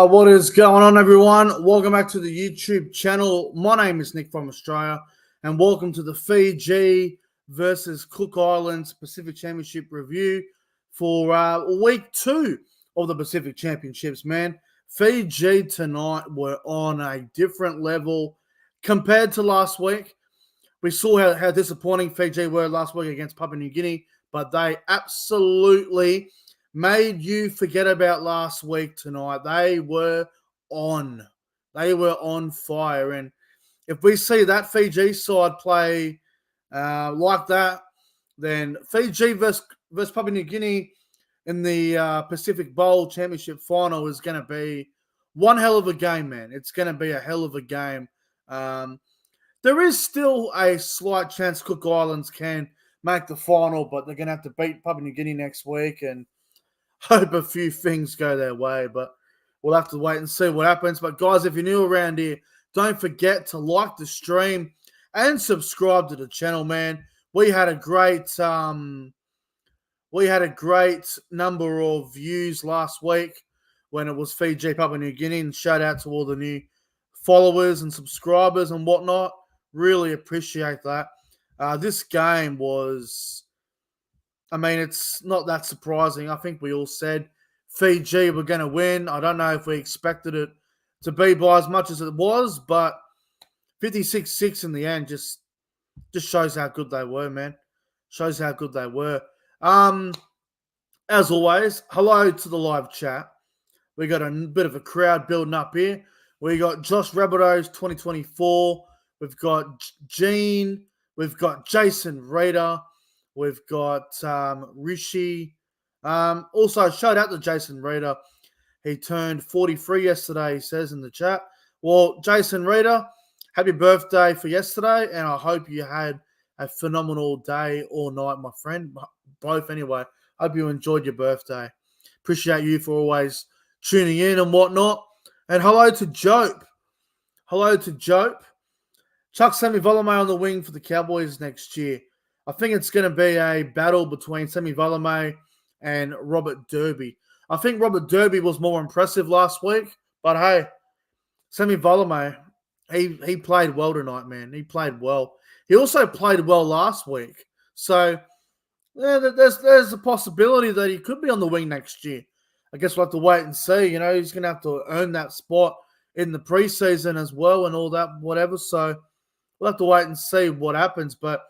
What is going on, everyone? Welcome back to the YouTube channel. My name is Nick from Australia, and welcome to the Fiji versus Cook Islands Pacific Championship review for week 2 of the Pacific Championships, man. Fiji tonight were on a different level compared to last week. We saw how disappointing Fiji were last week against Papua New Guinea, but they absolutely made you forget about last week tonight. They were on. They were on fire. And if we see that Fiji side play like that, then Fiji versus Papua New Guinea in the Pacific Bowl Championship final is going to be one hell of a game, man. It's going to be a hell of a game. There is still a slight chance Cook Islands can make the final, but they're going to have to beat Papua New Guinea next week and hope a few things go their way, but we'll have to wait and see what happens. But guys, if you're new around here, don't forget to like the stream and subscribe to the channel, man. We had a great number of views last week when it was Fiji, Papua New Guinea, and shout out to all the new followers and subscribers and whatnot. Really appreciate that. This game was, it's not that surprising. I think we all said Fiji were going to win. I don't know if we expected it to be by as much as it was, but 56-6 in the end just shows how good they were, man. Shows how good they were. As always, hello to the live chat. We got a bit of a crowd building up here. We got Josh Rabbitohs 2024. We've got Gene. We've got Jason Reader. We've got Rishi. Also, shout out to Jason Reader. He turned 43 yesterday, he says in the chat. Well, Jason Reader, happy birthday for yesterday, and I hope you had a phenomenal day or night, my friend. Both, anyway. Hope you enjoyed your birthday. Appreciate you for always tuning in and whatnot. And hello to Jope. Hello to Jope. Chuck Semi Volame on the wing for the Cowboys next year. I think it's going to be a battle between Semi Volame and Robert Derby. I think Robert Derby was more impressive last week, but hey, Semi Volame, he played well tonight, man. He played well. He also played well last week. So yeah, there's a possibility that he could be on the wing next year. I guess we'll have to wait and see. You know, he's going to have to earn that spot in the preseason as well and all that, whatever. So we'll have to wait and see what happens. But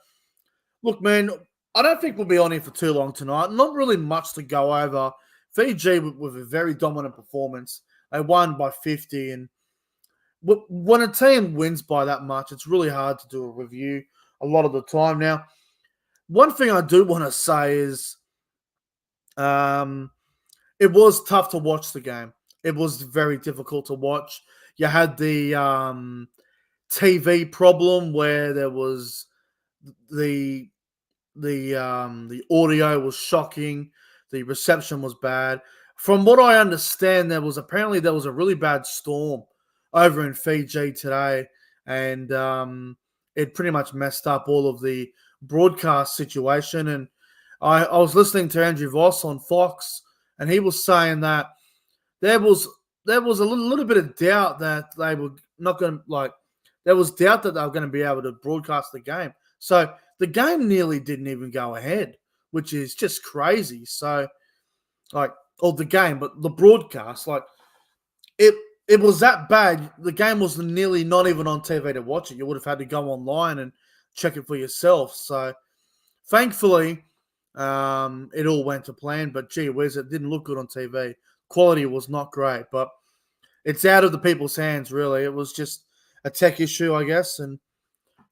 look, man, I don't think we'll be on here for too long tonight. Not really much to go over. Fiji with a very dominant performance. They won by 50. And when a team wins by that much, it's really hard to do a review a lot of the time. Now, one thing I do want to say is it was tough to watch the game. It was very difficult to watch. You had the TV problem where there was the audio was shocking, the reception was bad. From what I understand, there was a really bad storm over in Fiji today, and it pretty much messed up all of the broadcast situation. And I was listening to Andrew Voss on Fox, and he was saying that there was a little bit of doubt that they were not going to there was doubt that they were going to be able to broadcast the game. So the game nearly didn't even go ahead, which is just crazy. So, the game, but the broadcast, it was that bad. The game was nearly not even on TV to watch it. You would have had to go online and check it for yourself. So, thankfully, it all went to plan. But gee whiz, it didn't look good on TV. Quality was not great, but it's out of the people's hands, really. It was just a tech issue, I guess, and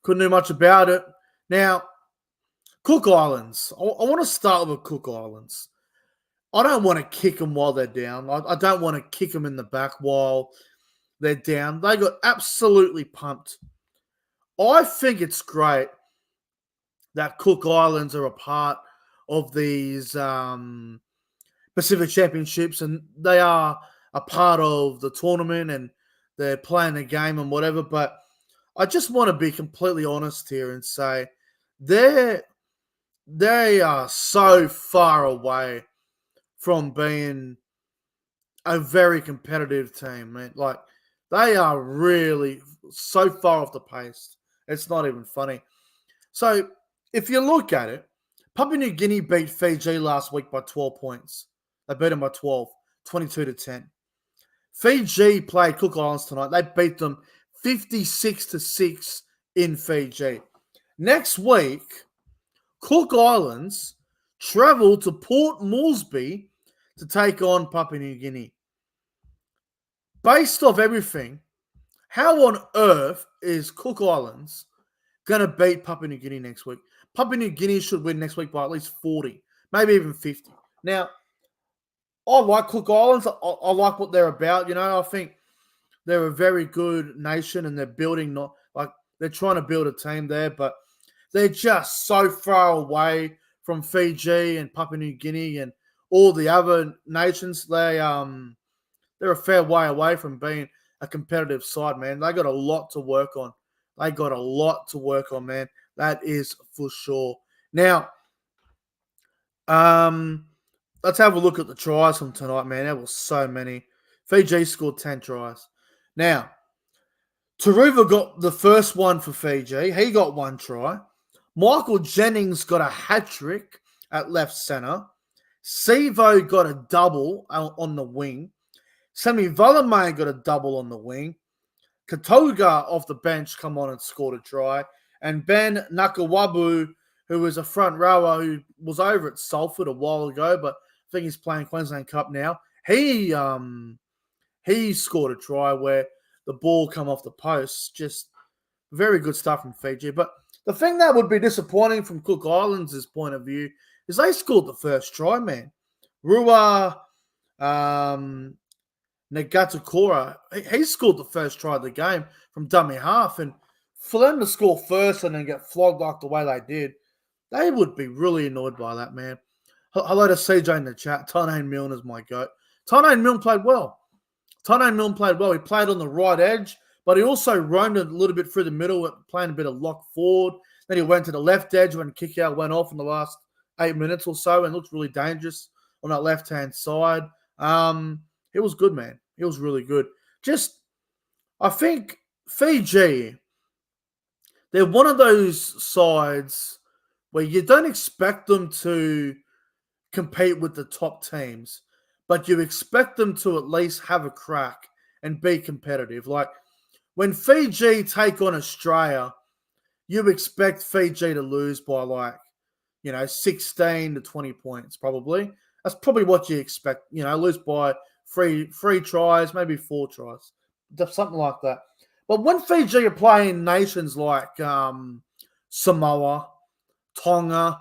couldn't do much about it. Now, Cook Islands. I want to start with Cook Islands. I don't want to kick them while they're down. I don't want to kick them in the back while they're down. They got absolutely pumped. I think it's great that Cook Islands are a part of these Pacific Championships, and they are a part of the tournament, and they're playing the game and whatever. But I just want to be completely honest here and say they are so far away from being a very competitive team, man. Like, they are really so far off the pace. It's not even funny. So, if you look at it, Papua New Guinea beat Fiji last week by 12 points. They beat them by 12, 22-10. Fiji played Cook Islands tonight. They beat them 56-6 in Fiji. Next week, Cook Islands travel to Port Moresby to take on Papua New Guinea. Based off everything, how on earth is Cook Islands going to beat Papua New Guinea next week? Papua New Guinea should win next week by at least 40, maybe even 50. Now, I like Cook Islands. I like what they're about. You know, I think they're a very good nation and they're building, not like they're trying to build a team there, but they're just so far away from Fiji and Papua New Guinea and all the other nations. They're a fair way away from being a competitive side, man. They got a lot to work on. Man. That is for sure. Now, let's have a look at the tries from tonight, man. There was so many. Fiji scored 10 tries. Now, Taruva got the first one for Fiji. He got 1 try. Michael Jennings got a hat-trick at left centre. Sivo got a double on the wing. Sammy Valamay got a double on the wing. Katoga off the bench come on and scored a try. And Ben Nakawabu, who was a front rower who was over at Salford a while ago, but I think he's playing Queensland Cup now. He scored a try where the ball come off the post. Just very good stuff from Fiji. But the thing that would be disappointing from Cook Islands' point of view is they scored the first try, man. Rua Nagatukora, he scored the first try of the game from dummy half. And for them to score first and then get flogged like the way they did, they would be really annoyed by that, man. Hello to CJ in the chat. Tane Milne is my goat. Tane Milne played well. He played on the right edge, but he also roamed a little bit through the middle, playing a bit of lock forward. Then he went to the left edge when kick out went off in the last 8 minutes or so and looked really dangerous on that left-hand side. It was good, man. It was really good. I think Fiji, they're one of those sides where you don't expect them to compete with the top teams, but you expect them to at least have a crack and be competitive. Like, when Fiji take on Australia, you expect Fiji to lose by 16 to 20 points, probably. That's probably what you expect, lose by three tries, maybe 4 tries, something like that. But when Fiji are playing nations like Samoa, Tonga,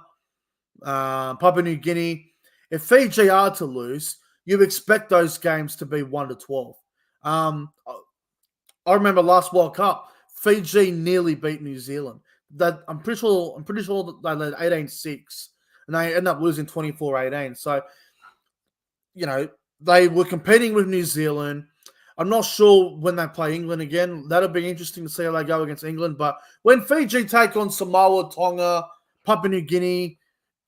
Papua New Guinea, if Fiji are to lose, you expect those games to be 1-12. I remember last World Cup, Fiji nearly beat New Zealand. I'm pretty sure that they led 18-6, and they ended up losing 24-18. So, they were competing with New Zealand. I'm not sure when they play England again. That'll be interesting to see how they go against England. But when Fiji take on Samoa, Tonga, Papua New Guinea,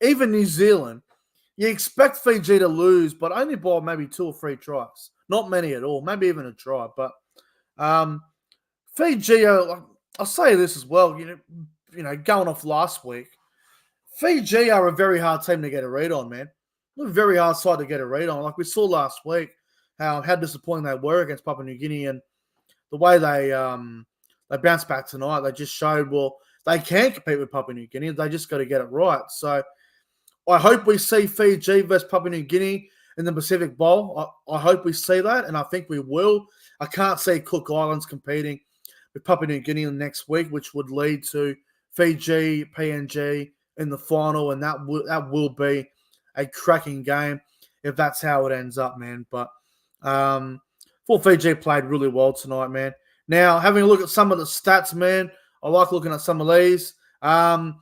even New Zealand, you expect Fiji to lose, but only by maybe 2 or 3 tries. Not many at all, maybe even a try. But Fiji, I'll say this as well, going off last week, Fiji are a very hard team to get a read on, man. A very hard side to get a read on. Like we saw last week, how disappointing they were against Papua New Guinea, and the way they bounced back tonight. They just showed, well, they can compete with Papua New Guinea. They just got to get it right. So I hope we see Fiji versus Papua New Guinea in the Pacific Bowl. I hope we see that, and I think we will. I can't see Cook Islands competing with Papua New Guinea next week, which would lead to Fiji, PNG in the final, and that will be a cracking game if that's how it ends up, man. But Fiji played really well tonight, man. Now, having a look at some of the stats, man, I like looking at some of these. Caleb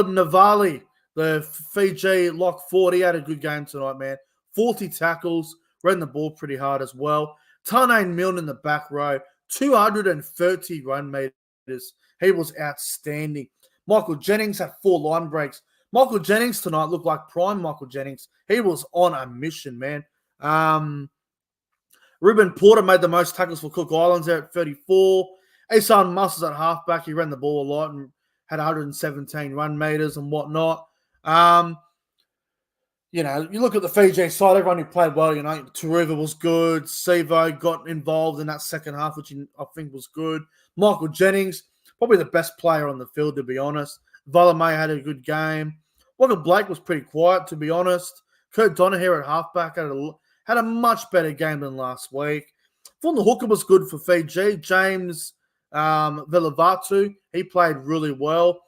Navali, the Fiji lock 40, had a good game tonight, man. 40 tackles, ran the ball pretty hard as well. Tane Milne in the back row, 230 run meters. He was outstanding. Michael Jennings had 4 line breaks. Michael Jennings tonight looked like prime Michael Jennings. He was on a mission, man. Ruben Porter made the most tackles for Cook Islands there at 34. Asan Muscles at halfback. He ran the ball a lot and had 117 run meters and whatnot. You look at the Fiji side, everyone who played well, Taruva was good. Sevo got involved in that second half, which I think was good. Michael Jennings, probably the best player on the field, to be honest. Valame had a good game. Walker Blake was pretty quiet, to be honest. Kurt Donaher at halfback had a much better game than last week. Thought the hooker was good for Fiji. James Velavatu, he played really well.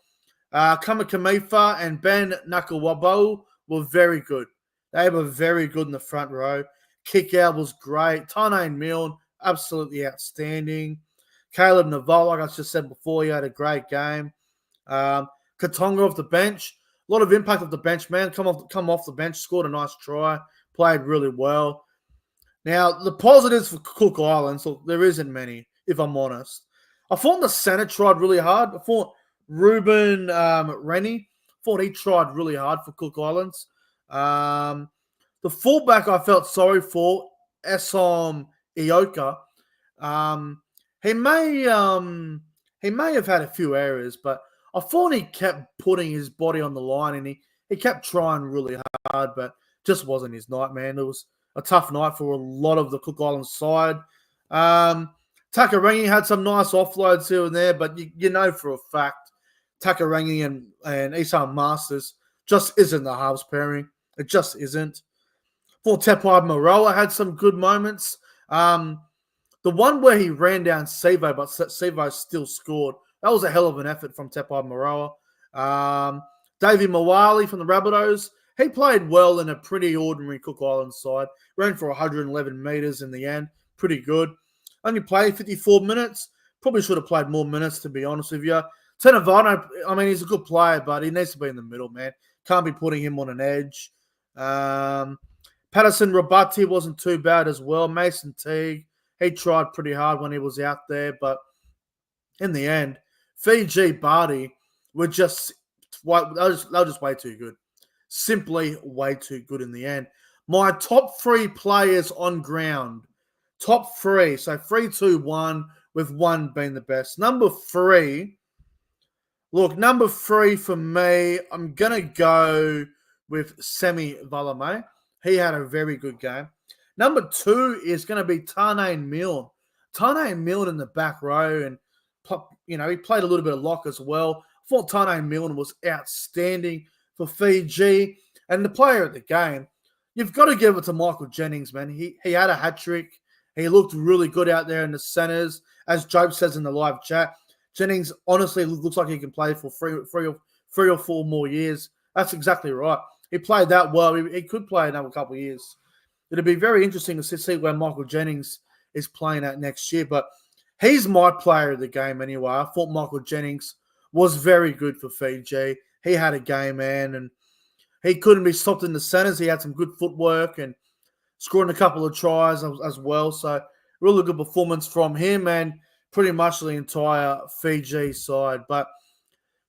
Kamikamifa and Ben Nakawabo were very good. They were very good in the front row. Kick out was great. Tane Milne, absolutely outstanding. Caleb Naval, like I just said before, he had a great game. Katonga off the bench. A lot of impact off the bench, man. Come off the bench, scored a nice try, played really well. Now, the positives for Cook Islands, look, there isn't many, if I'm honest. I thought the centre tried really hard. I thought Ruben Rennie, he tried really hard for Cook Islands. The fullback I felt sorry for, Esom Ioka. He may have had a few errors, but I thought he kept putting his body on the line and he kept trying really hard, but just wasn't his night, man. It was a tough night for a lot of the Cook Islands side. Takarangi had some nice offloads here and there, but you know for a fact Takarangi and Isan Masters just isn't the halves pairing. It just isn't. For Tepai Maroa had some good moments. The one where he ran down Sevo, but Sevo still scored. That was a hell of an effort from Tepai Maroa. Davey Mawali from the Rabbitohs, he played well in a pretty ordinary Cook Islands side. Ran for 111 metres in the end. Pretty good. Only played 54 minutes. Probably should have played more minutes, to be honest with you. Tenavano, I mean, he's a good player, but he needs to be in the middle, man. Can't be putting him on an edge. Patterson Rabati wasn't too bad as well. Mason Teague, he tried pretty hard when he was out there, but in the end, Fiji Barty were they were just way too good. Simply way too good in the end. My top three players on ground. Top three. So 3, 2, 1, with one being the best. Number three for me, I'm going to go with Semi Valame. He had a very good game. Number 2 is going to be Tane Milne. Tane Milne in the back row, and he played a little bit of lock as well. I thought Tane Milne was outstanding for Fiji. And the player of the game, you've got to give it to Michael Jennings, man. He had a hat-trick. He looked really good out there in the centres. As Job says in the live chat, Jennings honestly looks like he can play for three or four more years. That's exactly right. He played that well. He could play another couple of years. It'll be very interesting to see where Michael Jennings is playing at next year. But he's my player of the game anyway. I thought Michael Jennings was very good for Fiji. He had a game, man, and he couldn't be stopped in the centres. He had some good footwork and scoring a couple of tries as well. So really good performance from him and pretty much the entire Fiji side. But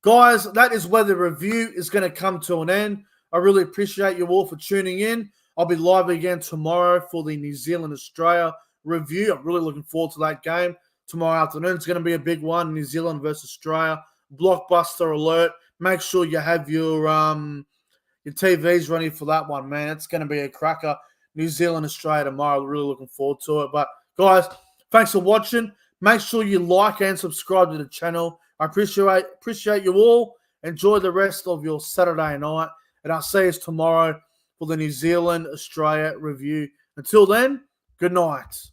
guys, that is where the review is going to come to an end. I really appreciate you all for tuning in. I'll be live again tomorrow for the New Zealand-Australia review. I'm really looking forward to that game tomorrow afternoon. It's going to be a big one, New Zealand versus Australia. Blockbuster alert. Make sure you have your TVs ready for that one, man. It's going to be a cracker. New Zealand-Australia tomorrow. Really looking forward to it. But guys, thanks for watching. Make sure you like and subscribe to the channel. I appreciate you all. Enjoy the rest of your Saturday night. And I'll see you tomorrow for the New Zealand-Australia review. Until then, good night.